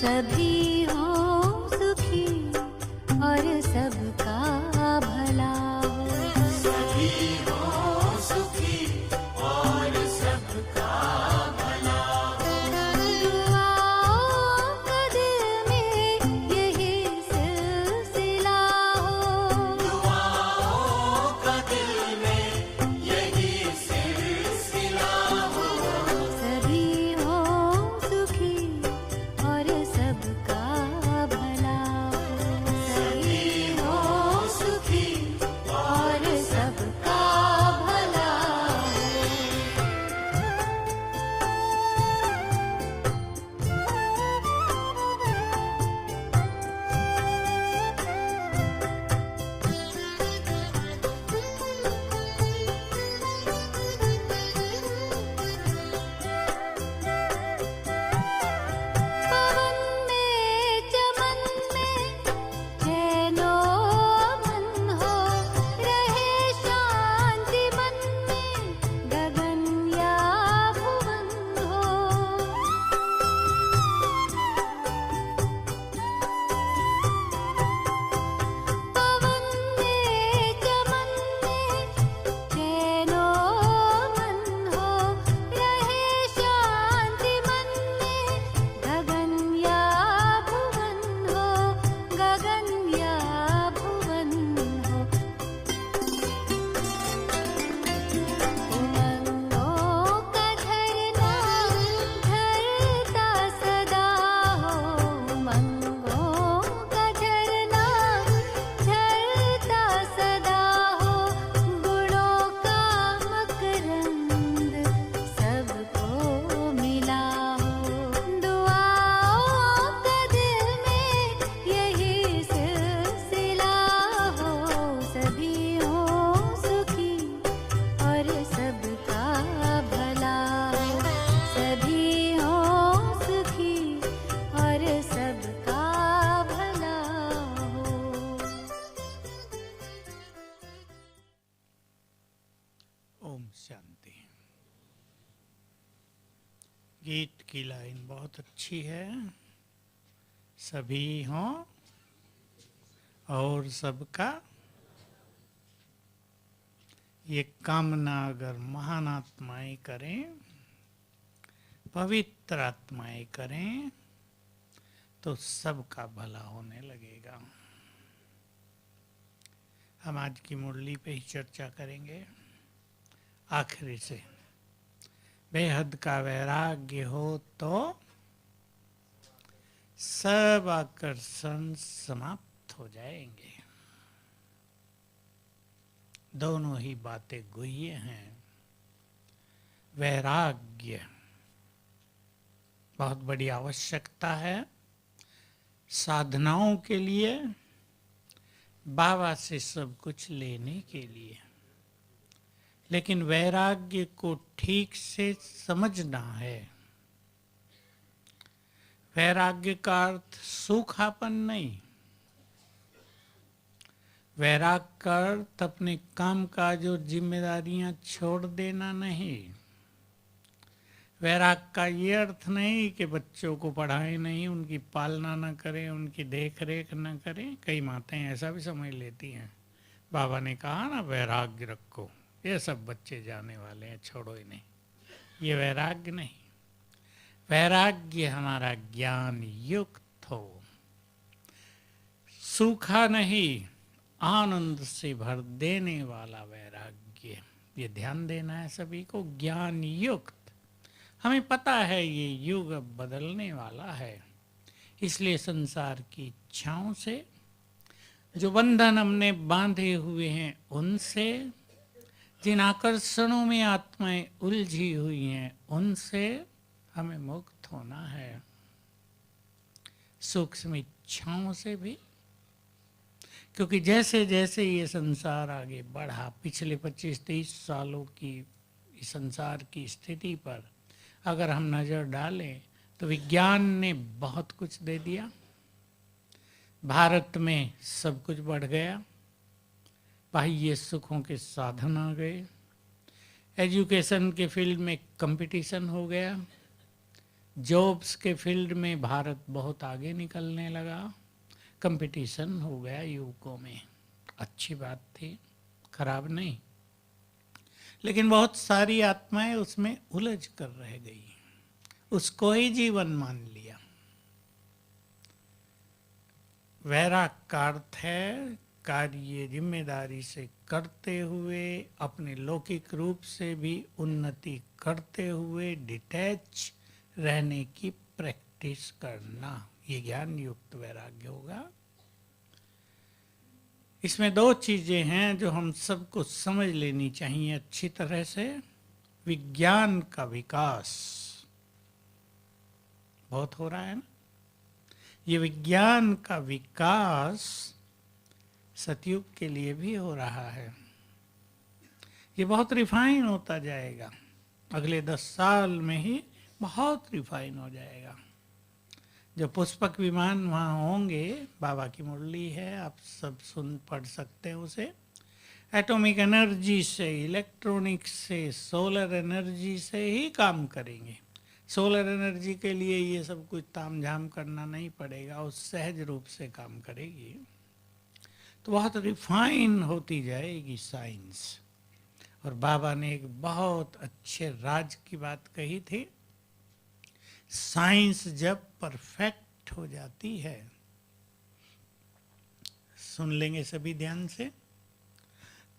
सभी हों सुखी और सबका भला हो। सभी हों सुखी और सबका भला हो। दुआओं का दिल में यही सिलसिला हो। दुआओं का दिल में यही सिलसिला हो। सभी हों सुखी और सबका भला हो। सभी हों सुखी और सबका भला हो। पवन में चमन में चैनो मन हो। रहे शांति मन में गगन या भुवन हो। पवन में चमन में चैनो मन हो। रहे शांति मन में गगन या भुवन हो। गगन या भुवन हो। उमंगों का झरना झरता सदा हो। उमंगों का झरना झरता सदा हो। गुणों का मकरंद सबको मिला हो। दुआओं का दिल में यही सिलसिला हो। सभी हों सुखी और सबका भला हो। सभी हों सुखी और सबका भला हो। ओम शांति। गीत की लाइन बहुत अच्छी है। सभी हों और सबका। ये कामना अगर महान आत्माएं करें, पवित्र आत्माएं करें, तो सबका भला होने लगेगा। हम आज की मुरली पे ही चर्चा करेंगे आखिरी से। बेहद का वैराग्य हो तो सब आकर्षण समाप्त हो जाएंगे। दोनों ही बातें गुह्य हैं। वैराग्य बहुत बड़ी आवश्यकता है साधनाओं के लिए, बाबा से सब कुछ लेने के लिए। लेकिन वैराग्य को ठीक से समझना है। वैराग्य का अर्थ सूखापन नहीं। वैराग का अर्थ अपने काम काज और जिम्मेदारियां छोड़ देना नहीं। वैराग का ये अर्थ नहीं कि बच्चों को पढ़ाएं नहीं, उनकी पालना न करें, उनकी देख रेख न करें। कई माताएं ऐसा भी समझ लेती हैं। बाबा ने कहा ना वैराग्य रखो, ये सब बच्चे जाने वाले हैं, छोड़ो ही नहीं। ये वैराग्य नहीं। वैराग्य हमारा ज्ञान युक्त हो, सूखा नहीं, आनंद से भर देने वाला वैराग्य। ये ध्यान देना है सभी को। ज्ञान युक्त। हमें पता है ये युग अब बदलने वाला है, इसलिए संसार की इच्छाओं से, जो बंधन हमने बांधे हुए हैं उनसे, जिन आकर्षणों में आत्माएं उलझी हुई हैं उनसे हमें मुक्त होना है। सूक्ष्म इच्छाओं से भी, क्योंकि जैसे जैसे ये संसार आगे बढ़ा, पिछले 25-30 सालों की इस संसार की स्थिति पर अगर हम नज़र डालें तो विज्ञान ने बहुत कुछ दे दिया। भारत में सब कुछ बढ़ गया, बाह्य सुखों के साधन आ गए, एजुकेशन के फील्ड में कंपटीशन हो गया, जॉब्स के फील्ड में भारत बहुत आगे निकलने लगा, कंपटीशन हो गया युवकों में। अच्छी बात थी, खराब नहीं, लेकिन बहुत सारी आत्माएं उसमें उलझ कर रह गई, उसको ही जीवन मान लिया। वैराग का अर्थ है कार्य जिम्मेदारी से करते हुए, अपने लौकिक रूप से भी उन्नति करते हुए डिटैच रहने की प्रैक्टिस करना, ये ज्ञान युक्त वैराग्य होगा। इसमें दो चीजें हैं जो हम सबको समझ लेनी चाहिए अच्छी तरह से। विज्ञान का विकास बहुत हो रहा है ना, ये विज्ञान का विकास सतयुग के लिए भी हो रहा है। ये बहुत रिफाइन होता जाएगा, अगले 10 साल में ही बहुत रिफाइन हो जाएगा। जो पुष्पक विमान वहाँ होंगे, बाबा की मुरली है, आप सब पढ़ सकते हैं उसे। एटॉमिक एनर्जी से, इलेक्ट्रॉनिक्स से, सोलर एनर्जी से ही काम करेंगे। सोलर एनर्जी के लिए ये सब कुछ तामझाम करना नहीं पड़ेगा, वो सहज रूप से काम करेगी। तो बहुत रिफाइन होती जाएगी साइंस। और बाबा ने एक बहुत अच्छे राज की बात कही थी, साइंस जब परफेक्ट हो जाती है, सुन लेंगे सभी ध्यान से,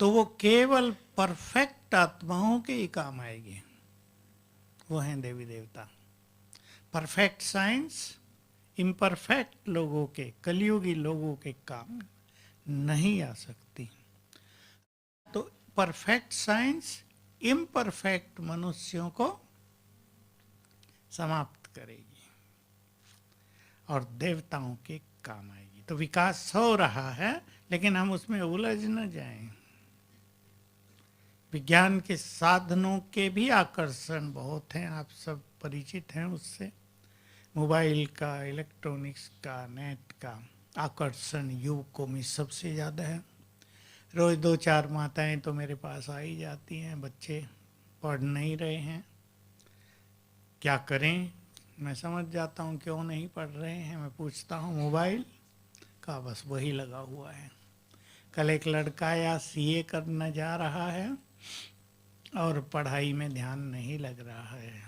तो वो केवल परफेक्ट आत्माओं के ही काम आएगी। वो हैं देवी देवता। परफेक्ट साइंस इम्परफेक्ट लोगों के, कलयुगी लोगों के काम नहीं आ सकती। तो परफेक्ट साइंस इम्परफेक्ट मनुष्यों को समाप्त करेगी और देवताओं के काम आएगी। तो विकास हो रहा है, लेकिन हम उसमें उलझ न जाएं। विज्ञान के साधनों के भी आकर्षण बहुत हैं, आप सब परिचित हैं उससे। मोबाइल का, इलेक्ट्रॉनिक्स का, नेट का आकर्षण युवकों में सबसे ज़्यादा है। रोज़ 2-4 माताएं तो मेरे पास आ ही जाती हैं, बच्चे पढ़ नहीं रहे हैं, क्या करें। मैं समझ जाता हूँ क्यों नहीं पढ़ रहे हैं। मैं पूछता हूँ मोबाइल का, बस वही लगा हुआ है। कल एक लड़का या सीए करने जा रहा है और पढ़ाई में ध्यान नहीं लग रहा है,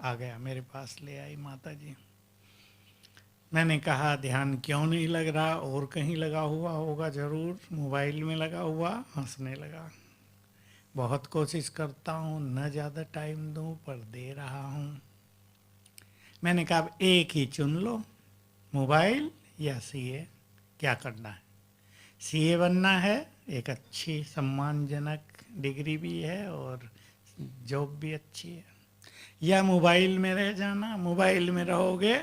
आ गया मेरे पास, ले आई माता जी। मैंने कहा ध्यान क्यों नहीं लग रहा, और कहीं लगा हुआ होगा जरूर, मोबाइल में लगा हुआ। हंसने लगा। बहुत कोशिश करता हूँ न ज़्यादा टाइम दूँ, पर दे रहा हूँ। मैंने कहा अब एक ही चुन लो, मोबाइल या सीए, क्या करना है। सीए बनना है, एक अच्छी सम्मानजनक डिग्री भी है और जॉब भी अच्छी है, या मोबाइल में रह जाना। मोबाइल में रहोगे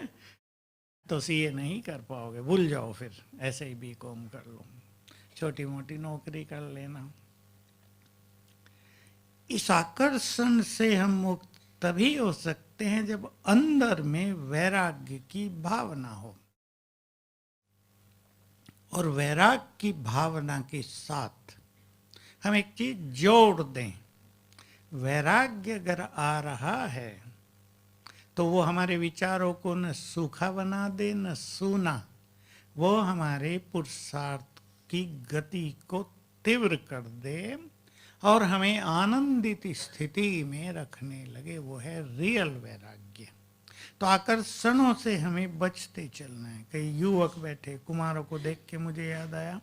तो सीए नहीं कर पाओगे, भूल जाओ, फिर ऐसे ही बीकॉम कर लो, छोटी मोटी नौकरी कर लेना। इस आकर्षण से हम मुक्त तभी हो सकते हैं जब अंदर में वैराग्य की भावना हो। और वैराग्य की भावना के साथ हम एक चीज जोड़ दें। वैराग्य अगर आ रहा है तो वो हमारे विचारों को न सूखा बना दे न सूना, वो हमारे पुरुषार्थ की गति को तीव्र कर दे और हमें आनंदित स्थिति में रखने लगे। वो है रियल वैराग्य। तो आकर्षणों से हमें बचते चलना है। कई युवक बैठे, कुमारों को देख के मुझे याद आया,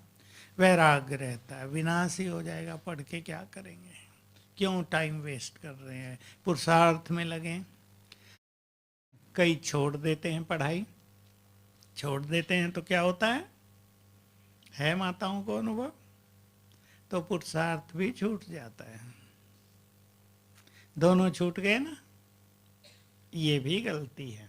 वैराग्य रहता है, विनाश ही हो जाएगा, पढ़ के क्या करेंगे, क्यों टाइम वेस्ट कर रहे हैं, पुरुषार्थ में लगे। कई छोड़ देते हैं पढ़ाई, छोड़ देते हैं तो क्या होता है माताओं को अनुभव, तो पुरुषार्थ भी छूट जाता है। दोनों छूट गए ना, ये भी गलती है।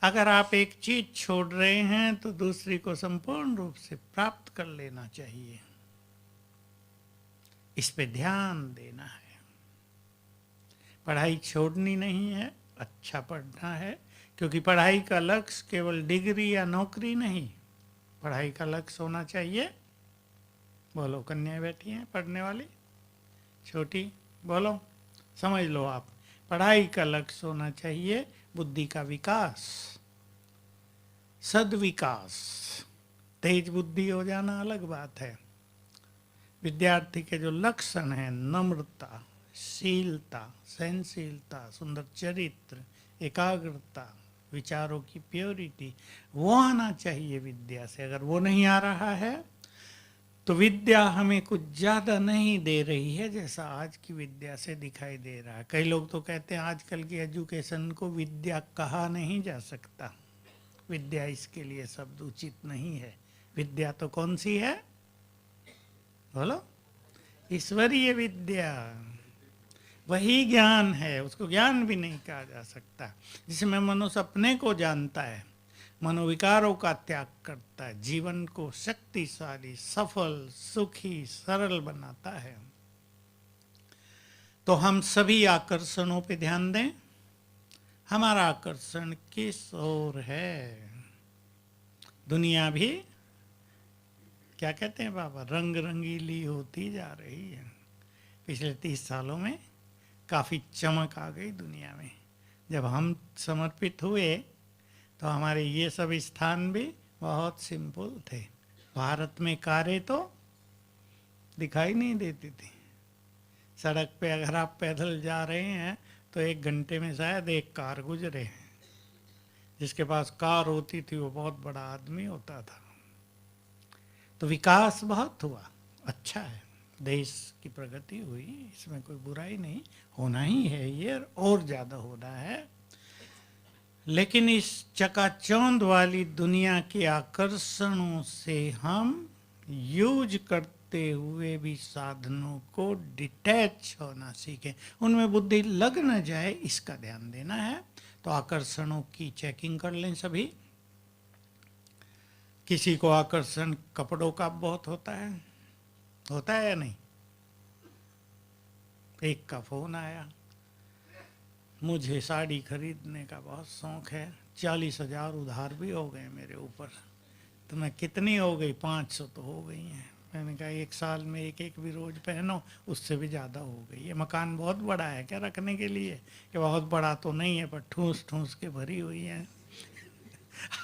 अगर आप एक चीज छोड़ रहे हैं तो दूसरी को संपूर्ण रूप से प्राप्त कर लेना चाहिए। इस पे ध्यान देना है। पढ़ाई छोड़नी नहीं है, अच्छा पढ़ना है, क्योंकि पढ़ाई का लक्ष्य केवल डिग्री या नौकरी नहीं, पढ़ाई का लक्ष्य होना चाहिए। बोलो, कन्याएं बैठी हैं पढ़ने वाली, छोटी, बोलो, समझ लो आप, पढ़ाई का लक्ष्य होना चाहिए बुद्धि का विकास, सद्विकास। तेज बुद्धि हो जाना अलग बात है। विद्यार्थी के जो लक्षण हैं, नम्रता, शीलता, सहनशीलता, सुंदर चरित्र, एकाग्रता, विचारों की प्योरिटी, वो आना चाहिए विद्या से। अगर वो नहीं आ रहा है तो विद्या हमें कुछ ज्यादा नहीं दे रही है, जैसा आज की विद्या से दिखाई दे रहा है। कई लोग तो कहते हैं आजकल की एजुकेशन को विद्या कहा नहीं जा सकता, विद्या इसके लिए शब्द उचित नहीं है। विद्या तो कौन सी है, बोलो? ईश्वरीय विद्या, वही ज्ञान है। उसको ज्ञान भी नहीं कहा जा सकता, जिसमें मनुष्य अपने को जानता है, मनोविकारों का त्याग करता है, जीवन को शक्तिशाली, सफल, सुखी, सरल बनाता है। तो हम सभी आकर्षणों पे ध्यान दें। हमारा आकर्षण किस ओर है? दुनिया भी, क्या कहते हैं बाबा, रंग रंगीली होती जा रही है। पिछले 30 सालों में काफ़ी चमक आ गई दुनिया में। जब हम समर्पित हुए तो हमारे ये सब स्थान भी बहुत सिंपल थे। भारत में कारें तो दिखाई नहीं देती थी। सड़क पे अगर आप पैदल जा रहे हैं तो 1 घंटे में शायद एक कार गुजरे। जिसके पास कार होती थी वो बहुत बड़ा आदमी होता था। तो विकास बहुत हुआ, अच्छा है, देश की प्रगति हुई, इसमें कोई बुराई नहीं, होना ही है ये, और ज़्यादा होना है। लेकिन इस चकाचौंध वाली दुनिया के आकर्षणों से हम यूज करते हुए भी साधनों को डिटैच होना सीखें, उनमें बुद्धि लग न जाए, इसका ध्यान देना है। तो आकर्षणों की चेकिंग कर लें सभी। किसी को आकर्षण कपड़ों का बहुत होता है या नहीं? एक का फोन आया, मुझे साड़ी खरीदने का बहुत शौक है, 40,000 उधार भी हो गए मेरे ऊपर। तो मैं, कितनी हो गई? 500 तो हो गई हैं। मैंने कहा 1 साल में एक भी रोज पहनो, उससे भी ज़्यादा हो गई है। मकान बहुत बड़ा है क्या रखने के लिए? कि बहुत बड़ा तो नहीं है, पर ठूस ठूस के भरी हुई है।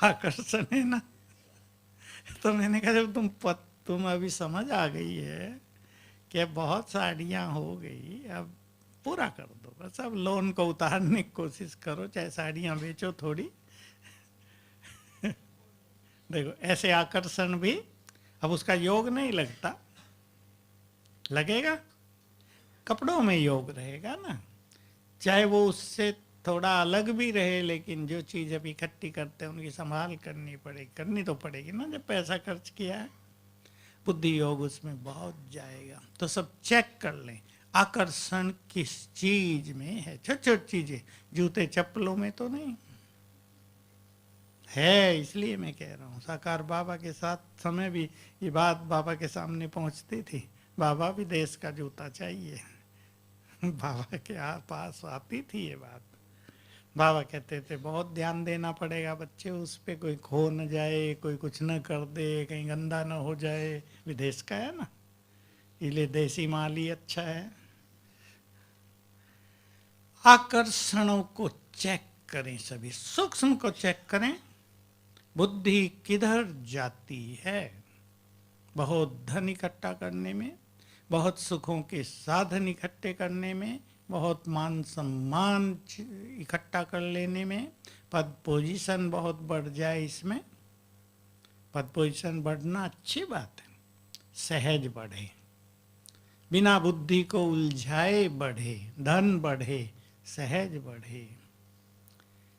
आकर्षण है ना। तो मैंने कहा जब तुम अभी समझ आ गई है कि बहुत साड़ियाँ हो गई, अब पूरा कर दो बस। अब लोन को उतारने की कोशिश करो, चाहे साड़ियाँ बेचो थोड़ी। देखो ऐसे आकर्षण भी, अब उसका योग नहीं लगता, लगेगा कपड़ों में योग रहेगा ना। चाहे वो उससे थोड़ा अलग भी रहे, लेकिन जो चीज़ अभी इकट्ठी करते हैं उनकी संभाल करनी तो पड़ेगी ना, जब पैसा खर्च किया है। बुद्धि योग उसमें बहुत जाएगा। तो सब चेक कर लें आकर्षण किस चीज में है। छोटी छोटी चीजें, जूते चप्पलों में तो नहीं है। इसलिए मैं कह रहा हूँ, साकार बाबा के साथ समय भी ये बात बाबा के सामने पहुँचती थी, बाबा भी देश का जूता चाहिए। बाबा के पास आती थी ये बात। बाबा कहते थे बहुत ध्यान देना पड़ेगा बच्चे, उस पे कोई खो न जाए, कोई कुछ न कर दे, कहीं गंदा न हो जाए। विदेश का है ना, इसलिए देसी माल ही अच्छा है। आकर्षणों को चेक करें, सभी सूक्ष्म को चेक करें। बुद्धि किधर जाती है? बहुत धन इकट्ठा करने में, बहुत सुखों के साधन इकट्ठे करने में, बहुत मान सम्मान इकट्ठा कर लेने में, पद पोजीशन बहुत बढ़ जाए इसमें। पद पोजीशन बढ़ना अच्छी बात है, सहज बढ़े, बिना बुद्धि को उलझाए बढ़े, धन बढ़े, सहज बढ़े।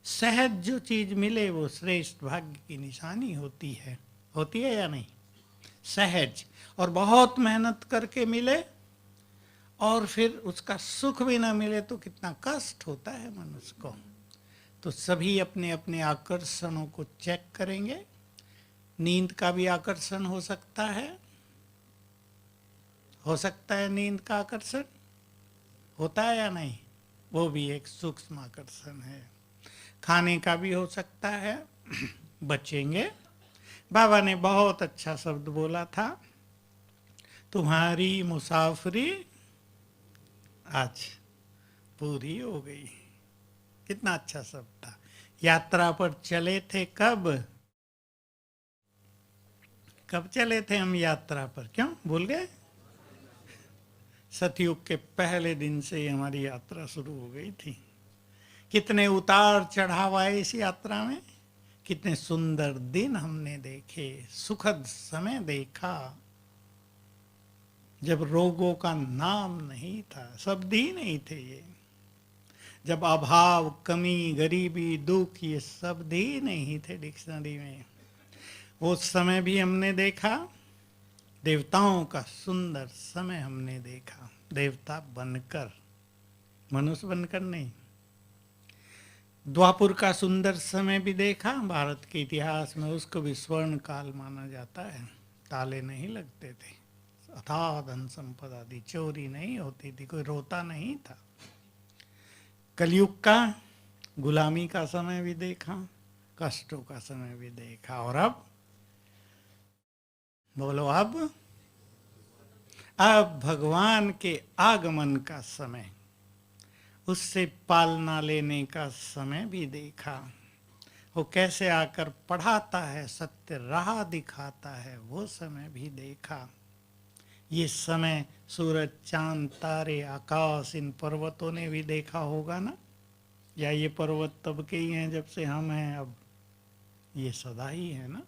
सहज जो चीज मिले वो श्रेष्ठ भाग्य की निशानी होती है या नहीं? सहज, और बहुत मेहनत करके मिले और फिर उसका सुख भी ना मिले तो कितना कष्ट होता है मनुष्य को। तो सभी अपने अपने आकर्षणों को चेक करेंगे। नींद का भी आकर्षण हो सकता है, नींद का आकर्षण होता है या नहीं? वो भी एक सूक्ष्म आकर्षण है। खाने का भी हो सकता है, बचेंगे। बाबा ने बहुत अच्छा शब्द बोला था, तुम्हारी मुसाफरी आज पूरी हो गई। कितना अच्छा शब्द था। यात्रा पर चले थे कब? कब चले थे हम यात्रा पर? क्यों भूल गए? सतयुग के पहले दिन से ही हमारी यात्रा शुरू हो गई थी। कितने उतार चढ़ाव आए इस यात्रा में, कितने सुंदर दिन हमने देखे, सुखद समय देखा, जब रोगों का नाम नहीं था, शब्द ही नहीं थे ये, जब अभाव, कमी, गरीबी, दुख ये शब्द ही नहीं थे डिक्शनरी में। वो समय भी हमने देखा, देवताओं का सुंदर समय हमने देखा, देवता बनकर, मनुष्य बनकर नहीं। द्वापुर का सुंदर समय भी देखा, भारत के इतिहास में उसको भी स्वर्ण काल माना जाता है। ताले नहीं लगते थे, अथाह धन संपदा थी, चोरी नहीं होती थी, कोई रोता नहीं था। कलयुग का गुलामी का समय भी देखा, कष्टों का समय भी देखा, और अब बोलो अब भगवान के आगमन का समय, उससे पालना लेने का समय भी देखा। वो कैसे आकर पढ़ाता है, सत्य राह दिखाता है, वो समय भी देखा। ये समय सूरज, चांद, तारे, आकाश, इन पर्वतों ने भी देखा होगा ना? या ये पर्वत तब के ही हैं जब से हम हैं? अब ये सदा ही है ना?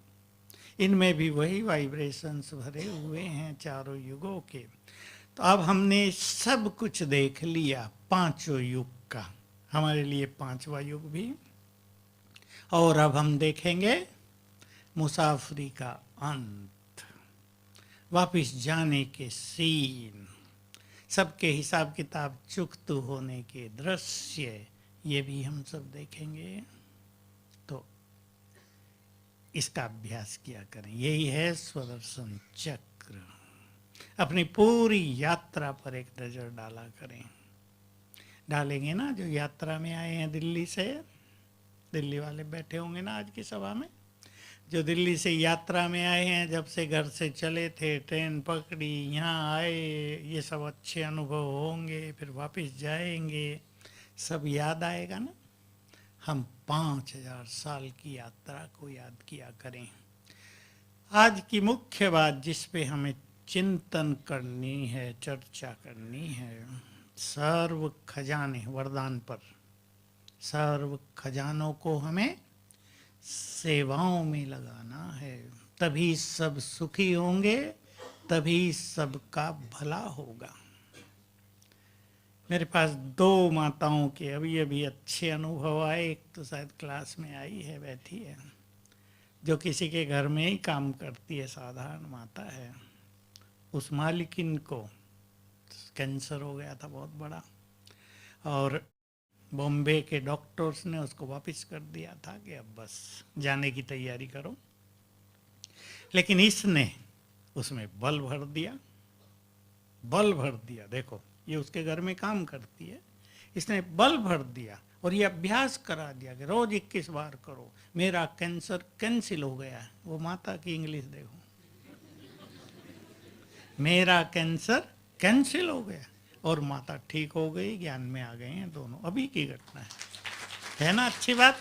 इनमें भी वही वाइब्रेशंस भरे हुए हैं चारों युगों के। तो अब हमने सब कुछ देख लिया पांचों युग का, हमारे लिए पांचवा युग भी, और अब हम देखेंगे मुसाफरी का अंत, वापिस जाने के सीन, सबके हिसाब किताब चुकतू होने के दृश्य, ये भी हम सब देखेंगे। तो इसका अभ्यास किया करें, यही है स्वदर्शन चक्र। अपनी पूरी यात्रा पर एक नजर डाला करें। डालेंगे ना? जो यात्रा में आए हैं दिल्ली से, दिल्ली वाले बैठे होंगे ना आज की सभा में, जो दिल्ली से यात्रा में आए हैं, जब से घर से चले थे, ट्रेन पकड़ी, यहाँ आए, ये सब अच्छे अनुभव होंगे, फिर वापस जाएंगे, सब याद आएगा ना? हम 5000 साल की यात्रा को याद किया करें। आज की मुख्य बात जिस पे हमें चिंतन करनी है, चर्चा करनी है, सर्व खजाने वरदान पर। सर्व खजानों को हमें सेवाओं में लगाना है, तभी सब सुखी होंगे, तभी सबका भला होगा। मेरे पास 2 माताओं के अभी अभी अच्छे अनुभव आए। एक तो शायद क्लास में आई है, बैठी है, जो किसी के घर में ही काम करती है, साधारण माता है। उस मालिकिन को कैंसर हो गया था बहुत बड़ा, और बॉम्बे के डॉक्टर्स ने उसको वापस कर दिया था कि अब बस जाने की तैयारी करो। लेकिन इसने उसमें बल भर दिया, बल भर दिया। देखो, ये उसके घर में काम करती है, इसने बल भर दिया और ये अभ्यास करा दिया कि रोज 21 बार करो। मेरा कैंसर कैंसिल हो गया है। वो माता की इंग्लिश देखो, मेरा कैंसर कैंसिल हो गया, और माता ठीक हो गई, ज्ञान में आ गए हैं दोनों। अभी की घटना है ना? अच्छी बात।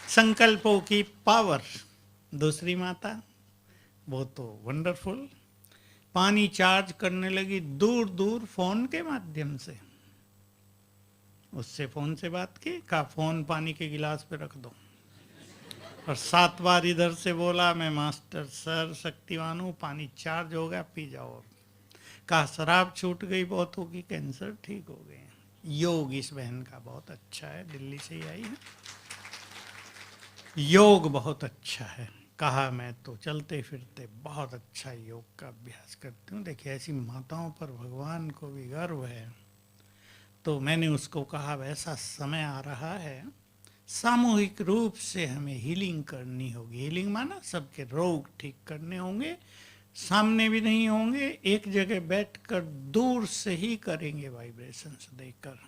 संकल्पों की पावर। दूसरी माता, वो तो वंडरफुल, पानी चार्ज करने लगी दूर दूर फोन के माध्यम से। उससे फोन से बात की, कहा फोन पानी के गिलास पे रख दो, और 7 बार इधर से बोला, मैं मास्टर सर शक्तिवान हूँ, पानी चार्ज हो गया, पी जाओ। कहा शराब छूट गई बहुत होगी, कैंसर ठीक हो गए। योग इस बहन का बहुत अच्छा है, दिल्ली से ही आई है। योग बहुत अच्छा है। कहा मैं तो चलते फिरते बहुत अच्छा योग का अभ्यास करती हूँ। देखिए, ऐसी माताओं पर भगवान को भी गर्व है। तो मैंने उसको कहा, वैसा समय आ रहा है, सामूहिक रूप से हमें हीलिंग करनी होगी। हीलिंग माना सबके रोग ठीक करने होंगे, सामने भी नहीं होंगे, एक जगह बैठकर दूर से ही करेंगे वाइब्रेशंस देकर।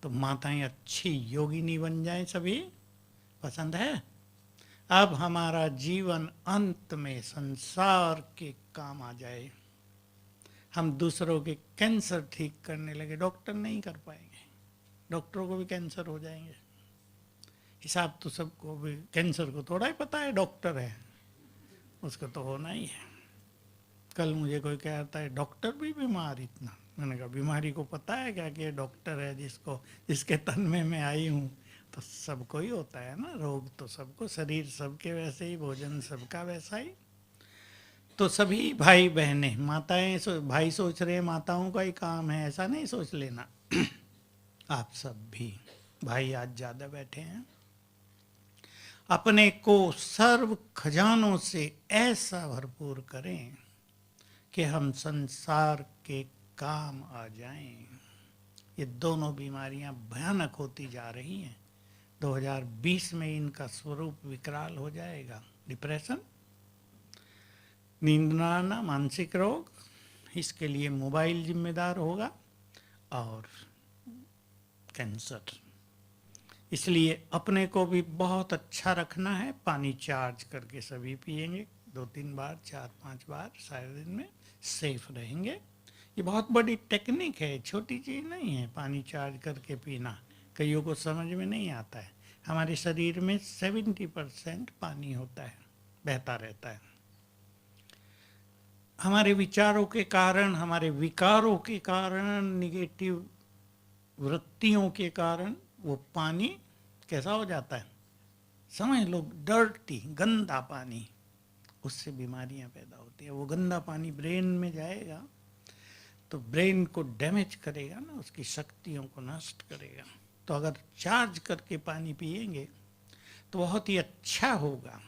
तो माताएं अच्छी योगिनी बन जाएं सभी। पसंद है? अब हमारा जीवन अंत में संसार के काम आ जाए। हम दूसरों के कैंसर ठीक करने लगे, डॉक्टर नहीं कर पाएंगे, डॉक्टरों को भी कैंसर हो जाएंगे। हिसाब तो सबको भी, कैंसर को थोड़ा ही पता है डॉक्टर है, उसको तो होना ही है। कल मुझे कोई कहता है डॉक्टर भी बीमार इतना, मैंने कहा बीमारी को पता है क्या कि ये डॉक्टर है जिसके तन में मैं आई हूँ। तो सबको ही होता है ना रोग, तो सबको, शरीर सबके वैसे ही, भोजन सबका वैसा ही। तो सभी भाई बहनें, माताएं भाई सोच रहे हैं माताओं का ही काम है, ऐसा नहीं सोच लेना। आप सब भी भाई आज ज़्यादा बैठे हैं, अपने को सर्व खजानों से ऐसा भरपूर करें कि हम संसार के काम आ जाएं। ये दोनों बीमारियां भयानक होती जा रही हैं। 2020 में इनका स्वरूप विकराल हो जाएगा। डिप्रेशन, नींद न आना, मानसिक रोग, इसके लिए मोबाइल जिम्मेदार होगा, और कैंसर। इसलिए अपने को भी बहुत अच्छा रखना है। पानी चार्ज करके सभी पिएंगे, 2-3 बार, 4-5 बार सारे दिन में, सेफ रहेंगे। ये बहुत बड़ी टेक्निक है, छोटी चीज़ नहीं है पानी चार्ज करके पीना। कईयों को समझ में नहीं आता है। हमारे शरीर में 70% पानी होता है, बहता रहता है। हमारे विचारों के कारण, हमारे विकारों के कारण, निगेटिव वृत्तियों के कारण वो पानी कैसा हो जाता है, समझ लो डर्टी, गंदा पानी, उससे बीमारियां पैदा होती है। वो गंदा पानी ब्रेन में जाएगा तो ब्रेन को डैमेज करेगा ना, उसकी शक्तियों को नष्ट करेगा। तो अगर चार्ज करके पानी पिएंगे तो बहुत ही अच्छा होगा,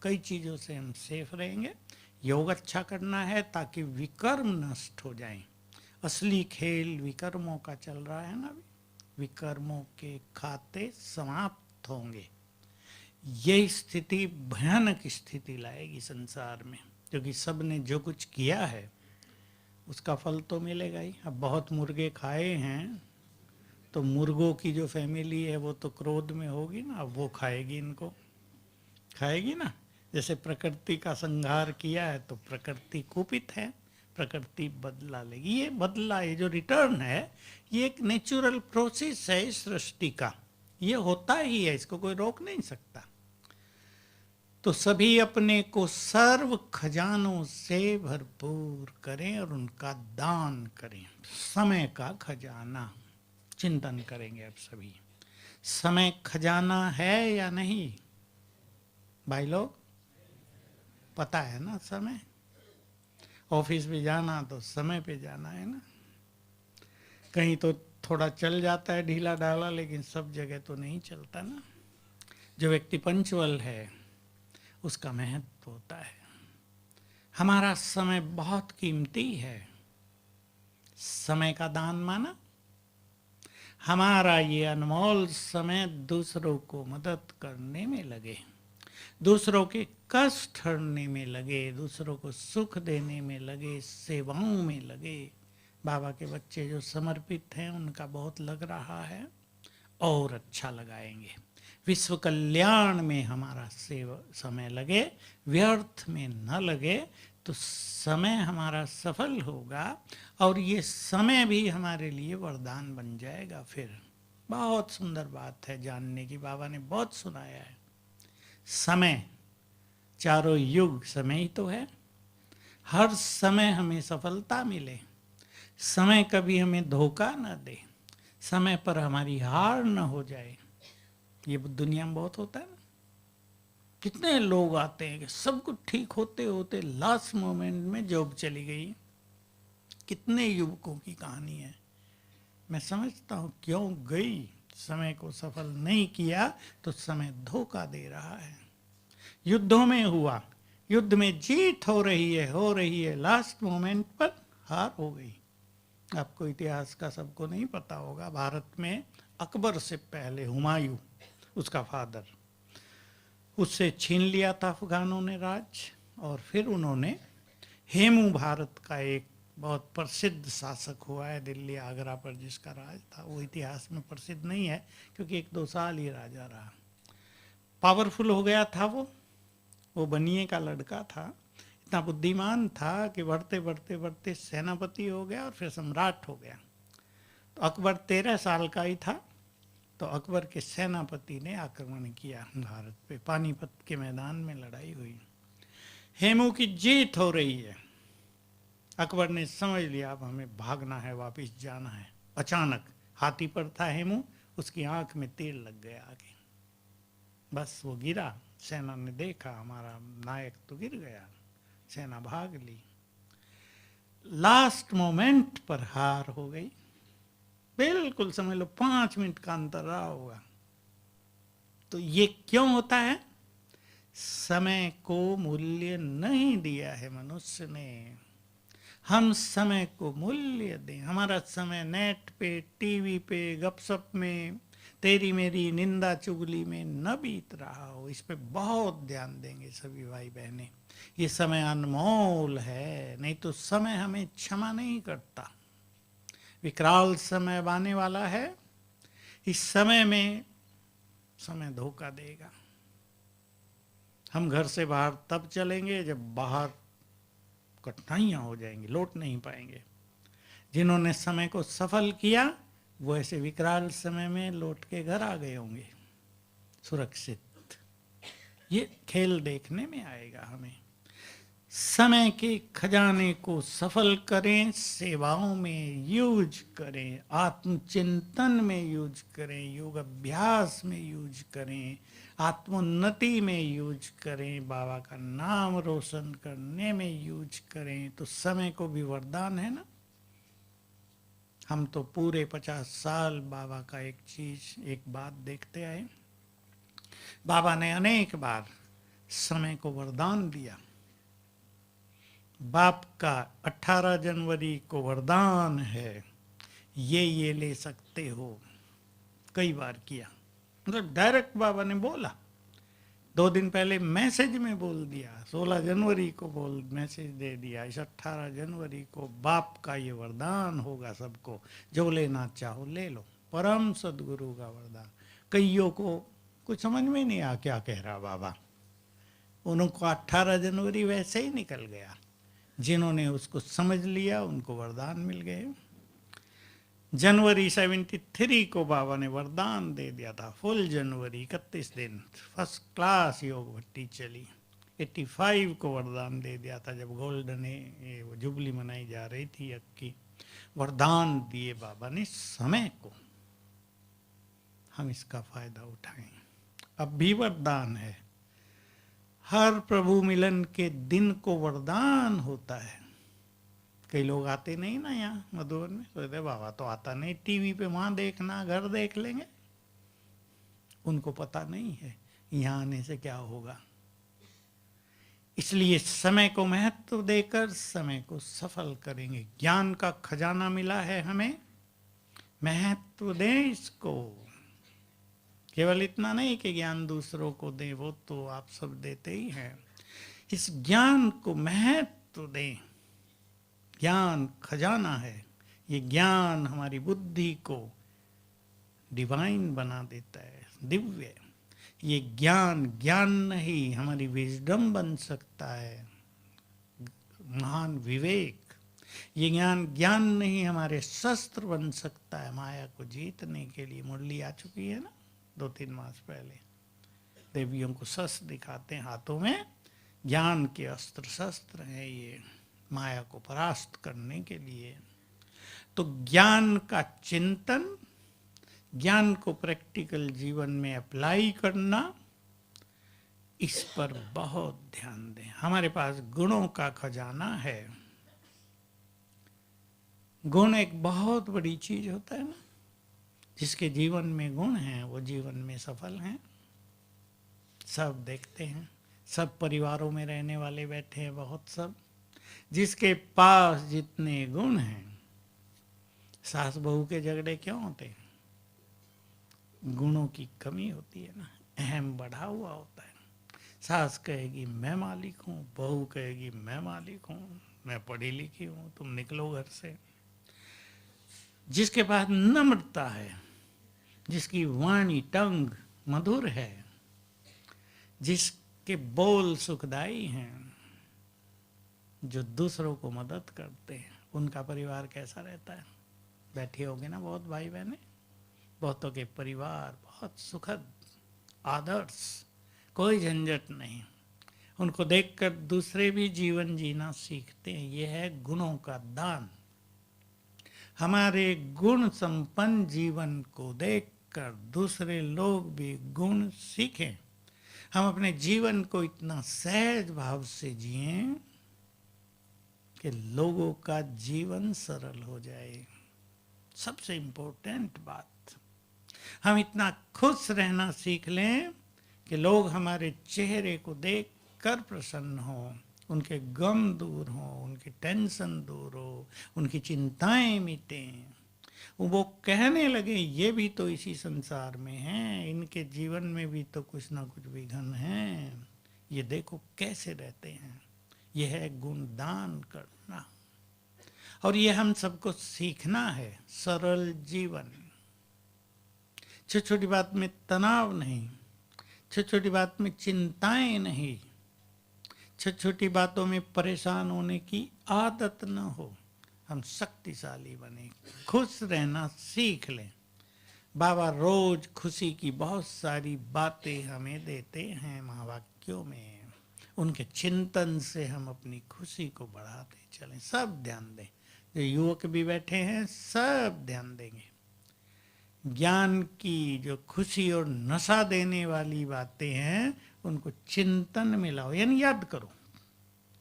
कई चीज़ों से हम सेफ रहेंगे। योग अच्छा करना है ताकि विकर्म नष्ट हो जाएं। असली खेल विकर्मों का चल रहा है ना, विकर्मों के खाते समाप्त होंगे। ये स्थिति भयानक स्थिति लाएगी संसार में, क्योंकि सब ने जो कुछ किया है उसका फल तो मिलेगा ही। अब बहुत मुर्गे खाए हैं तो मुर्गों की जो फैमिली है वो तो क्रोध में होगी ना, अब वो खाएगी, इनको खाएगी ना। जैसे प्रकृति का संहार किया है तो प्रकृति कुपित है, प्रकृति बदला लेगी। ये बदला, ये जो रिटर्न है, ये एक नेचुरल प्रोसेस है इस सृष्टि का, ये होता ही है, इसको कोई रोक नहीं सकता। तो सभी अपने को सर्व खजानों से भरपूर करें और उनका दान करें। समय का खजाना चिंतन करेंगे अब सभी। समय खजाना है या नहीं भाई लोग, पता है ना? समय, ऑफिस भी जाना तो समय पे जाना है ना, कहीं तो थोड़ा चल जाता है ढीला ढाला, लेकिन सब जगह तो नहीं चलता ना। जो व्यक्ति पंचुअल है उसका महत्व होता है। हमारा समय बहुत कीमती है, समय का दान माना। हमारा ये अनमोल समय दूसरों को मदद करने में लगे, दूसरों के कष्ट हरने में लगे, दूसरों को सुख देने में लगे, सेवाओं में लगे। बाबा के बच्चे जो समर्पित हैं उनका बहुत लग रहा है, और अच्छा लगाएंगे। विश्व कल्याण में हमारा समय लगे, व्यर्थ में न लगे, तो समय हमारा सफल होगा, और ये समय भी हमारे लिए वरदान बन जाएगा। फिर बहुत सुंदर बात है जानने की, बाबा ने बहुत सुनाया है। समय, चारों युग समय ही तो है। हर समय हमें सफलता मिले, समय कभी हमें धोखा न दे, समय पर हमारी हार न हो जाए। ये दुनिया में बहुत होता है ना, कितने लोग आते हैं कि सब कुछ ठीक होते होते लास्ट मोमेंट में जॉब चली गई। कितने युवकों की कहानी है। मैं समझता हूँ क्यों गई, समय को सफल नहीं किया तो समय धोखा दे रहा है। युद्धों में हुआ, युद्ध में जीत हो रही है, लास्ट मोमेंट पर हार हो गई। आपको इतिहास का सबको नहीं पता होगा, भारत में अकबर से पहले हुमायूं, उसका फादर, उससे छीन लिया था अफगानों ने राज, और फिर उन्होंने हेमू, भारत का एक बहुत प्रसिद्ध शासक हुआ है, दिल्ली आगरा पर जिसका राज था, वो इतिहास में प्रसिद्ध नहीं है क्योंकि 1-2 साल ही राजा रहा। पावरफुल हो गया था वो बनिए का लड़का था, इतना बुद्धिमान था कि बढ़ते बढ़ते बढ़ते सेनापति हो गया और फिर सम्राट हो गया। तो अकबर 13 साल का ही था तो अकबर के सेनापति ने आक्रमण किया भारत पे, पानीपत के मैदान में लड़ाई हुई, हेमू की जीत हो रही है। अकबर ने समझ लिया अब हमें भागना है, वापस जाना है। अचानक हाथी पर था हेमू, उसकी आंख में तीर लग गया आगे, बस वो गिरा। सेना ने देखा हमारा नायक तो गिर गया, सेना भाग ली। लास्ट मोमेंट पर हार हो गई, बिल्कुल समझ लो 5 मिनट का अंतर रहा होगा। तो ये क्यों होता है? समय को मूल्य नहीं दिया है मनुष्य ने। हम समय को मूल्य दें। हमारा समय नेट पे, टीवी पे, गपशप में, तेरी मेरी निंदा चुगली में न बीत रहा हो। इस पे बहुत ध्यान देंगे सभी भाई बहनें। ये समय अनमोल है, नहीं तो समय हमें क्षमा नहीं करता। विकराल समय आने वाला है। इस समय में समय धोखा देगा। हम घर से बाहर तब चलेंगे जब बाहर कठिनाइयां हो जाएंगी, लौट नहीं पाएंगे। जिन्होंने समय को सफल किया वो ऐसे विकराल समय में लौट के घर आ गए होंगे सुरक्षित। ये खेल देखने में आएगा हमें। समय के खजाने को सफल करें, सेवाओं में यूज करें, आत्मचिंतन में यूज करें, योग अभ्यास में यूज करें, आत्मोन्नति में यूज करें, बाबा का नाम रोशन करने में यूज करें। तो समय को भी वरदान है ना। हम तो पूरे 50 साल बाबा का एक बात देखते आए। बाबा ने अनेक बार समय को वरदान दिया। बाप का 18 जनवरी को वरदान है, ये ले सकते हो, कई बार किया। मतलब डायरेक्ट बाबा ने बोला। 2 दिन पहले मैसेज में बोल दिया, 16 जनवरी को मैसेज दे दिया, इस 18 जनवरी को बाप का ये वरदान होगा सबको, जो लेना चाहो ले लो। परम सदगुरु का वरदान। कईयों को कुछ समझ में नहीं आ क्या कह रहा बाबा। उनको 18 जनवरी वैसे ही निकल गया। जिन्होंने उसको समझ लिया उनको वरदान मिल गए। जनवरी 73 को बाबा ने वरदान दे दिया था, फुल जनवरी 31 दिन फर्स्ट क्लास योग भट्टी चली। 85 को वरदान दे दिया था जब गोल्डन जुबली मनाई जा रही थी की। वरदान दिए बाबा ने समय को, हम इसका फायदा उठाएं। अब भी वरदान है, हर प्रभु मिलन के दिन को वरदान होता है। कई लोग आते नहीं ना यहाँ मधुबन में, सोचते बाबा तो आता नहीं, टीवी पे वहां देखना, घर देख लेंगे। उनको पता नहीं है यहाँ आने से क्या होगा। इसलिए समय को महत्व देकर समय को सफल करेंगे। ज्ञान का खजाना मिला है हमें, महत्व दें इसको। केवल इतना नहीं कि ज्ञान दूसरों को दें, वो तो आप सब देते ही हैं। इस ज्ञान को महत्व दें। ज्ञान खजाना है। ये ज्ञान हमारी बुद्धि को डिवाइन बना देता है, दिव्य। ये ज्ञान नहीं, हमारी विजडम बन सकता है, महान विवेक। ये ज्ञान नहीं, हमारे शस्त्र बन सकता है माया को जीतने के लिए। मुरली आ चुकी है ना 2-3 मास पहले। देवियों को शस्त्र दिखाते हैं हाथों में, ज्ञान के अस्त्र शस्त्र हैं ये, माया को परास्त करने के लिए। तो ज्ञान का चिंतन, ज्ञान को प्रैक्टिकल जीवन में अप्लाई करना, इस पर बहुत ध्यान दें। हमारे पास गुणों का खजाना है। गुण एक बहुत बड़ी चीज होता है ना। जिसके जीवन में गुण हैं वो जीवन में सफल हैं। सब देखते हैं, सब परिवारों में रहने वाले बैठे हैं बहुत सब। जिसके पास जितने गुण हैं, सास बहू के झगड़े क्यों होते हैं? गुणों की कमी होती है ना, अहम बढ़ा हुआ होता है। सास कहेगी मैं मालिक हूँ, बहू कहेगी मैं मालिक हूँ, मैं पढ़ी लिखी हूँ, तुम निकलो घर से। जिसके पास नम्रता है, जिसकी वाणी टंग मधुर है, जिसके बोल सुखदाई हैं, जो दूसरों को मदद करते हैं, उनका परिवार कैसा रहता है? बैठे होगे ना बहुत भाई बहने, बहुतों के परिवार बहुत सुखद, आदर्श, कोई झंझट नहीं। उनको देखकर दूसरे भी जीवन जीना सीखते हैं। यह है गुणों का दान। हमारे गुण संपन्न जीवन को देखकर दूसरे लोग भी गुण सीखें। हम अपने जीवन को इतना सहज भाव से जिएं कि लोगों का जीवन सरल हो जाए। सबसे इम्पोर्टेंट बात, हम इतना खुश रहना सीख लें कि लोग हमारे चेहरे को देख कर प्रसन्न हो, उनके गम दूर हो, उनकी टेंशन दूर हो, उनकी चिंताएं मिटें। वो कहने लगे ये भी तो इसी संसार में हैं, इनके जीवन में भी तो कुछ ना कुछ विघ्न हैं, ये देखो कैसे रहते हैं। यह है गुणदान करना, और ये हम सबको सीखना है। सरल जीवन, छोटी छोटी बात में तनाव नहीं, छोटी छोटी बात में चिंताएं नहीं, छोटी छोटी बातों में परेशान होने की आदत न हो। हम शक्तिशाली बने, खुश रहना सीख लें। बाबा रोज खुशी की बहुत सारी बातें हमें देते हैं महावाक्यों में। उनके चिंतन से हम अपनी खुशी को बढ़ाते चलें। सब ध्यान दें, जो युवक भी बैठे हैं सब ध्यान देंगे। ज्ञान की जो खुशी और नशा देने वाली बातें हैं उनको चिंतन में लाओ, यानी याद करो।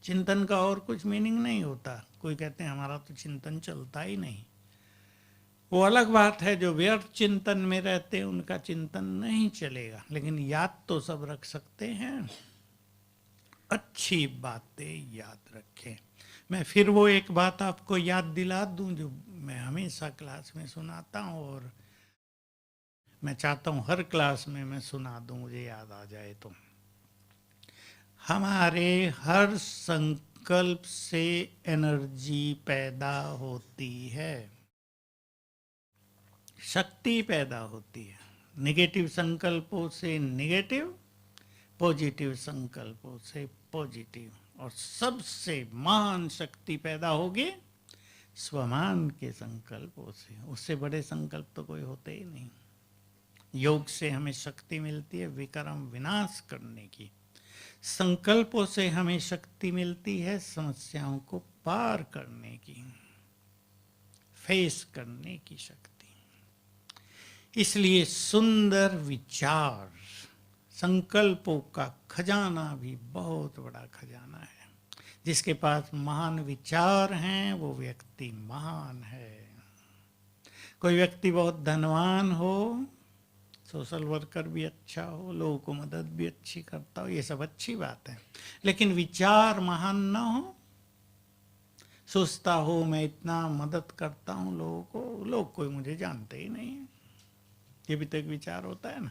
चिंतन का और कुछ मीनिंग नहीं होता। कोई कहते हैं हमारा तो चिंतन चलता ही नहीं, वो अलग बात है। जो व्यर्थ चिंतन में रहते हैं उनका चिंतन नहीं चलेगा, लेकिन याद तो सब रख सकते हैं। अच्छी बातें याद रखें। मैं फिर वो एक बात आपको याद दिला दूं जो मैं हमेशा क्लास में सुनाता हूँ, और मैं चाहता हूँ हर क्लास में मैं सुना दूं, मुझे याद आ जाए तो। हमारे हर संकल्प से एनर्जी पैदा होती है, शक्ति पैदा होती है। नेगेटिव संकल्पों से नेगेटिव, पॉजिटिव संकल्पों से पॉजिटिव, और सबसे महान शक्ति पैदा होगी स्वमान के संकल्पों से। उससे बड़े संकल्प तो कोई होते ही नहीं। योग से हमें शक्ति मिलती है विकर्म विनाश करने की। संकल्पों से हमें शक्ति मिलती है समस्याओं को पार करने की, फेस करने की शक्ति। इसलिए सुंदर विचार, संकल्पों का खजाना भी बहुत बड़ा खजाना है। जिसके पास महान विचार हैं वो व्यक्ति महान है। कोई व्यक्ति बहुत धनवान हो, सोशल वर्कर भी अच्छा हो, लोगों को मदद भी अच्छी करता हो, ये सब अच्छी बात है। लेकिन विचार महान ना हो, सोचता हो मैं इतना मदद करता हूँ लोगों को, लोग कोई मुझे जानते ही नहीं है, ये भी तो एक विचार होता है ना।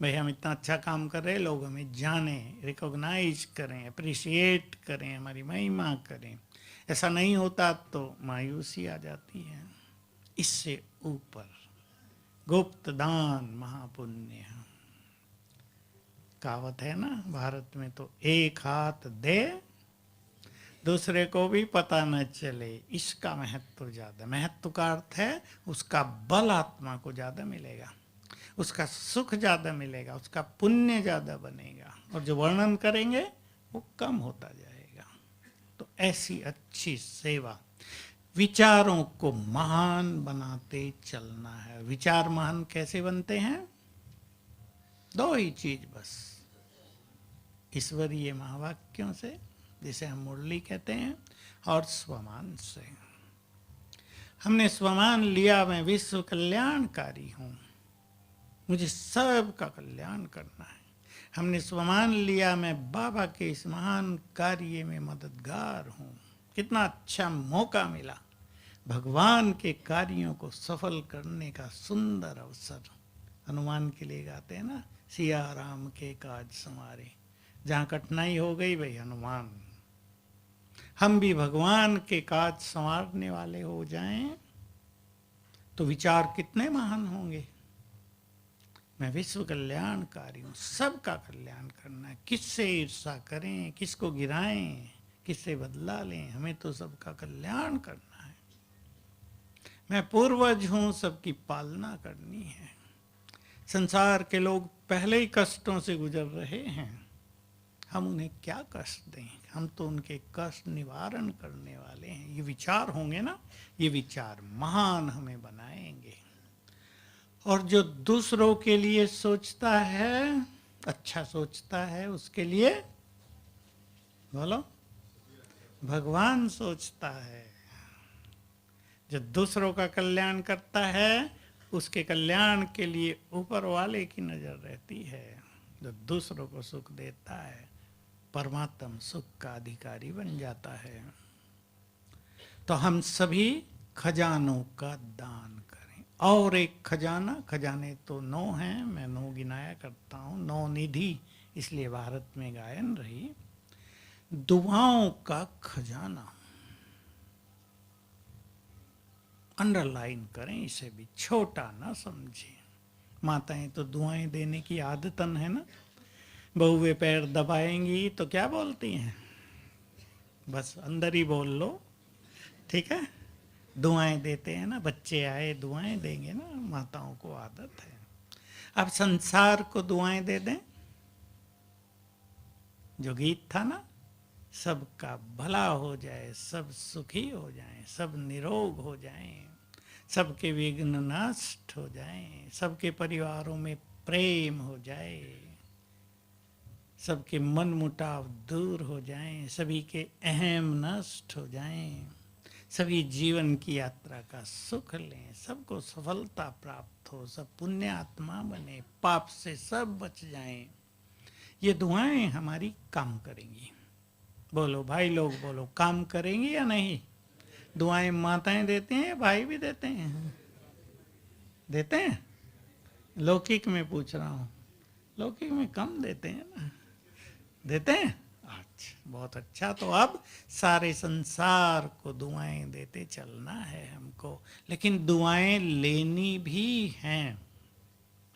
भाई हम इतना अच्छा काम कर रहे हैं, लोग हमें जाने, रिकॉग्नाइज करें, अप्रिशिएट करें, हमारी महिमा करें। ऐसा नहीं होता तो मायूसी आ जाती है। इससे ऊपर गुप्त दान महापुण्य। कहावत है ना भारत में तो, एक हाथ दे दूसरे को भी पता न चले, इसका महत्व ज्यादा। महत्व का अर्थ है उसका बल आत्मा को ज्यादा मिलेगा, उसका सुख ज्यादा मिलेगा, उसका पुण्य ज्यादा बनेगा, और जो वर्णन करेंगे वो कम होता जाएगा। तो ऐसी अच्छी सेवा, विचारों को महान बनाते चलना है। विचार महान कैसे बनते हैं? दो ही चीज बस, ईश्वरीय महावाक्यों से, जिसे हम मुरली कहते हैं, और स्वमान से। हमने स्वमान लिया मैं विश्व कल्याणकारी हूं, मुझे सबका कल्याण करना है। हमने स्वमान लिया मैं बाबा के इस महान कार्य में मददगार हूं। कितना अच्छा मौका मिला भगवान के कार्यों को सफल करने का सुंदर अवसर। हनुमान के लिए गाते हैं ना, सिया राम के काज समारे। जहाँ कठिनाई हो गई भाई हनुमान। हम भी भगवान के काज संवारने वाले हो जाएं तो विचार कितने महान होंगे। मैं विश्व कल्याणकारी हूँ, सबका कल्याण करना है। किससे ईर्ष्या करें, किसको गिराएं, किससे बदला लें, हमें तो सबका कल्याण करना है। मैं पूर्वज हूँ, सबकी पालना करनी है। संसार के लोग पहले ही कष्टों से गुजर रहे हैं, हम उन्हें क्या कष्ट दें? हम तो उनके कष्ट निवारण करने वाले हैं। ये विचार होंगे ना, ये विचार महान हमें बनाएंगे। और जो दूसरों के लिए सोचता है, अच्छा सोचता है, उसके लिए बोलो भगवान सोचता है। जो दूसरों का कल्याण करता है, उसके कल्याण के लिए ऊपर वाले की नजर रहती है। जो दूसरों को सुख देता है, परमात्म सुख का अधिकारी बन जाता है। तो हम सभी खजानों का दान करें। और एक खजाना, खजाने तो 9 हैं, मैं 9 गिनाया करता हूँ, 9 निधि, इसलिए भारत में गायन रही। दुआओं का खजाना, अंडरलाइन करें इसे भी, छोटा ना समझें। माताएं तो दुआएं देने की आदतन है ना, बहुएं पैर दबाएंगी तो क्या बोलती हैं? बस अंदर ही बोल लो, ठीक है? दुआएं देते हैं ना, बच्चे आए दुआएं देंगे ना, माताओं को आदत है। अब संसार को दुआएं दे दें, जो गीत था ना, सबका भला हो जाए, सब सुखी हो जाएं, सब निरोग हो जाएं, सबके विघ्न नष्ट हो जाएं, सबके परिवारों में प्रेम हो जाए, सबके मन मुटाव दूर हो जाएं, सभी के अहम नष्ट हो जाएं, सभी जीवन की यात्रा का सुख लें, सबको सफलता प्राप्त हो, सब पुण्य आत्मा बने, पाप से सब बच जाएं। ये दुआएं हमारी काम करेंगी। बोलो भाई लोग, बोलो काम करेंगी या नहीं? दुआएं माताएं देती हैं या भाई भी देते हैं? देते हैं? लौकिक में पूछ रहा हूँ, लौकिक में कम देते हैं ना, देते हैं? अच्छा, बहुत अच्छा। तो अब सारे संसार को दुआएं देते चलना है हमको, लेकिन दुआएं लेनी भी हैं।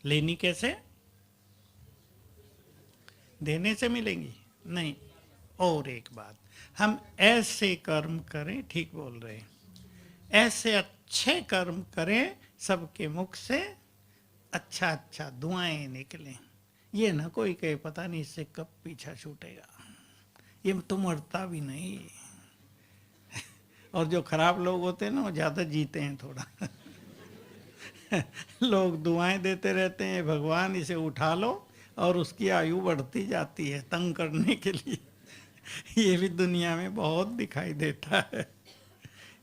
लेनी कैसे? देने से मिलेंगी नहीं। और एक बात, हम ऐसे कर्म करें, ठीक बोल रहे हैं, ऐसे अच्छे कर्म करें सबके मुख से अच्छा अच्छा दुआएं निकलें। ये ना कोई कहे पता नहीं इससे कब पीछा छूटेगा, ये तो मरता भी नहीं। और जो खराब लोग होते हैं ना, वो ज़्यादा जीते हैं थोड़ा। लोग दुआएं देते रहते हैं, भगवान इसे उठा लो, और उसकी आयु बढ़ती जाती है तंग करने के लिए। ये भी दुनिया में बहुत दिखाई देता है।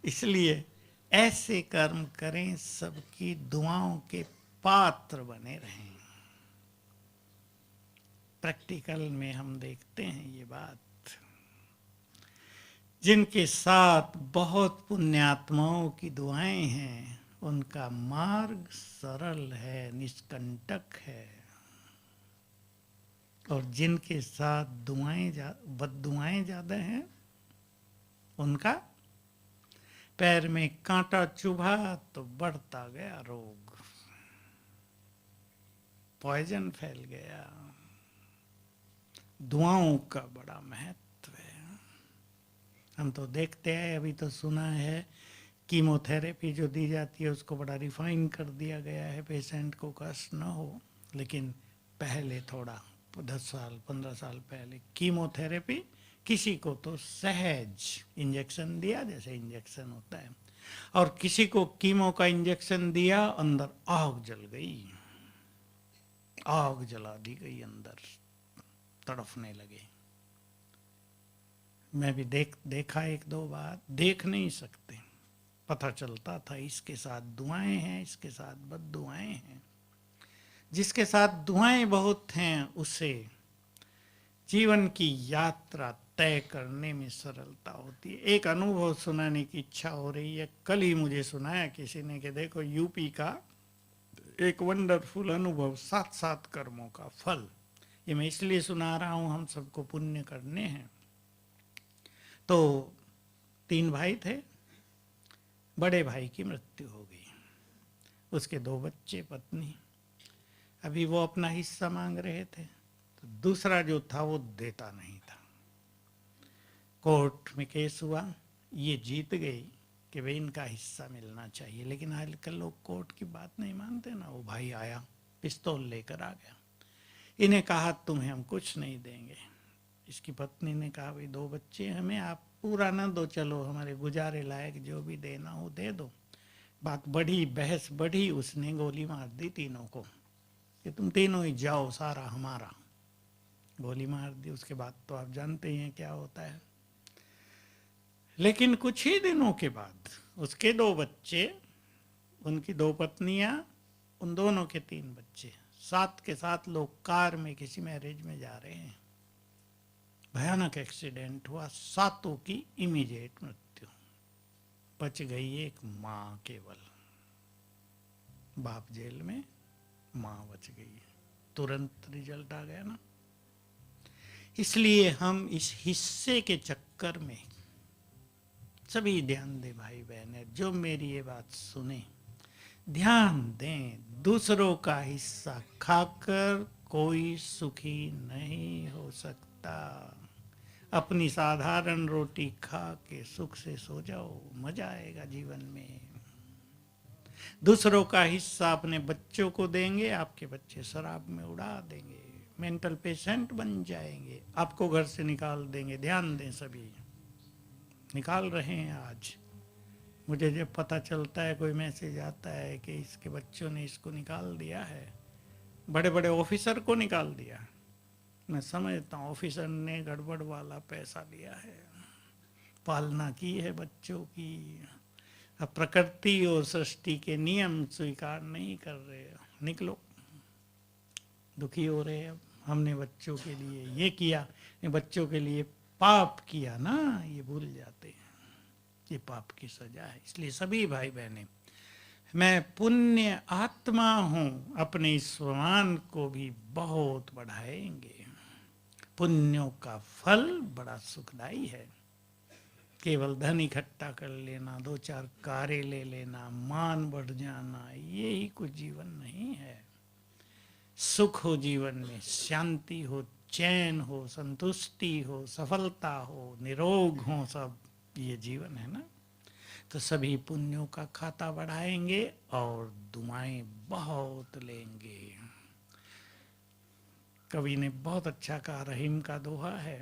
इसलिए ऐसे कर्म करें सबकी दुआओं के पात्र बने रहें। प्रैक्टिकल में हम देखते हैं ये बात। जिनके साथ बहुत पुण्यात्माओं की दुआएं हैं, उनका मार्ग सरल है, निष्कंटक है। और जिनके साथ बद्दुआएं ज्यादा हैं, उनका पैर में कांटा चुभा तो बढ़ता गया रोग, पॉइजन फैल गया। दुआओं का बड़ा महत्व है। हम तो देखते हैं, अभी तो सुना है कीमोथेरेपी जो दी जाती है उसको बड़ा रिफाइन कर दिया गया है, पेशेंट को कष्ट न हो। लेकिन पहले थोड़ा 10 साल 15 साल पहले कीमोथेरेपी, किसी को तो सहज इंजेक्शन दिया जैसे इंजेक्शन होता है, और किसी को कीमो का इंजेक्शन दिया, अंदर आग जल गई, आग जला दी गई, अंदर तड़फने लगे। मैं भी देखा 1-2 बार, देख नहीं सकते, पता चलता था इसके साथ दुआएं हैं, इसके साथ बद्दुआएं हैं। जिसके साथ दुआएं बहुत हैं उसे जीवन की यात्रा तय करने में सरलता होती है। एक अनुभव सुनाने की इच्छा हो रही है। कल ही मुझे सुनाया किसी ने कि देखो यूपी का एक वंडरफुल अनुभव, 7 कर्मों का फल। ये मैं इसलिए सुना रहा हूँ, हम सबको पुण्य करने हैं। तो 3 भाई थे, बड़े भाई की मृत्यु हो गई, उसके 2 बच्चे, पत्नी। अभी वो अपना हिस्सा मांग रहे थे, तो दूसरा जो था वो देता नहीं था। कोर्ट में केस हुआ, ये जीत गई कि भाई इनका हिस्सा मिलना चाहिए। लेकिन आजकल लोग कोर्ट की बात नहीं मानते ना। वो भाई आया, पिस्तौल लेकर आ गया। इन्हें कहा तुम्हें हम कुछ नहीं देंगे। इसकी पत्नी ने कहा भाई 2 बच्चे हमें, आप पूरा ना दो, चलो हमारे गुजारे लायक जो भी देना हो दे दो। बात बढ़ी, बहस बढ़ी, उसने गोली मार दी तीनों को कि तुम तीनों ही जाओ, सारा हमारा। गोली मार दी। उसके बाद तो आप जानते ही हैं क्या होता है। लेकिन कुछ ही दिनों के बाद उसके 2 बच्चे, उनकी 2 पत्नियां, उन दोनों के 3 बच्चे, साथ के साथ लोग कार में किसी मैरिज में जा रहे हैं। भयानक एक्सीडेंट हुआ, सातों की इमीडिएट मृत्यु। बच गई एक माँ केवल। बाप जेल में, माँ बच गई। तुरंत रिजल्ट आ गया ना। इसलिए हम इस हिस्से के चक्कर में सभी ध्यान दें भाई बहन, जो मेरी ये बात सुने ध्यान दें। दूसरों का हिस्सा खाकर कोई सुखी नहीं हो सकता। अपनी साधारण रोटी खा के सुख से सो जाओ, मजा आएगा जीवन में। दूसरों का हिस्सा अपने बच्चों को देंगे, आपके बच्चे शराब में उड़ा देंगे, मेंटल पेशेंट बन जाएंगे, आपको घर से निकाल देंगे। ध्यान दें, सभी निकाल रहे हैं। आज मुझे जब पता चलता है, कोई मैसेज आता है कि इसके बच्चों ने इसको निकाल दिया है, बड़े बड़े ऑफिसर को निकाल दिया, मैं समझता हूँ ऑफिसर ने गड़बड़ वाला पैसा दिया है, पालना की है बच्चों की। अब प्रकृति और सृष्टि के नियम स्वीकार नहीं कर रहे, निकलो। दुखी हो रहे हैं। अब हमने बच्चों के लिए ये किया, बच्चों के लिए पाप किया ना, ये भूल जाते हैं। ये पाप की सजा है। इसलिए सभी भाई बहनें, मैं पुण्य आत्मा हूँ, अपने स्वान को भी बहुत बढ़ाएंगे। पुण्यों का फल बड़ा सुखदाई है। केवल धन इकट्ठा कर लेना, 2-4 कारें ले लेना, मान बढ़ जाना, ये ही कुछ जीवन नहीं है। सुख हो जीवन में, शांति हो, चैन हो, संतुष्टि हो, सफलता हो, निरोग हो, सब ये जीवन है ना। तो सभी पुण्यों का खाता बढ़ाएंगे और दुआएं बहुत लेंगे। कवि ने बहुत अच्छा कहा, रहीम का दोहा है।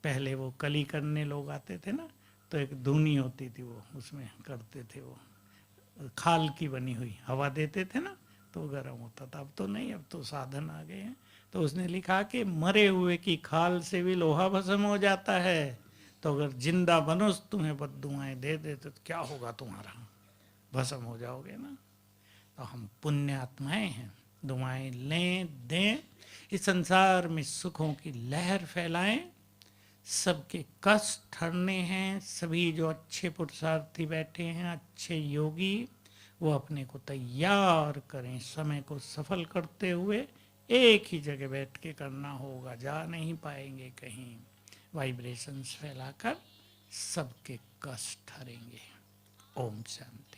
पहले वो कली करने लोग आते थे ना, तो एक धुनी होती थी, वो उसमें करते थे, वो खाल की बनी हुई, हवा देते थे ना तो गर्म होता था। अब तो नहीं, अब तो साधन आ गए हैं। तो उसने लिखा कि मरे हुए की खाल से भी लोहा भस्म हो जाता है, तो अगर जिंदा बनो तुम्हें बद्दुआएं दे देते तो क्या होगा तुम्हारा, भस्म हो जाओगे ना। तो हम पुण्य आत्माएं हैं, दुआएं लें, दें, इस संसार में सुखों की लहर फैलाएं। सबके कष्ट हरने हैं। सभी जो अच्छे पुरुषार्थी बैठे हैं, अच्छे योगी, वो अपने को तैयार करें समय को सफल करते हुए। एक ही जगह बैठ के करना होगा, जा नहीं पाएंगे कहीं। वाइब्रेशंस फैलाकर सबके कष्ट हरेंगे। ओम शांति।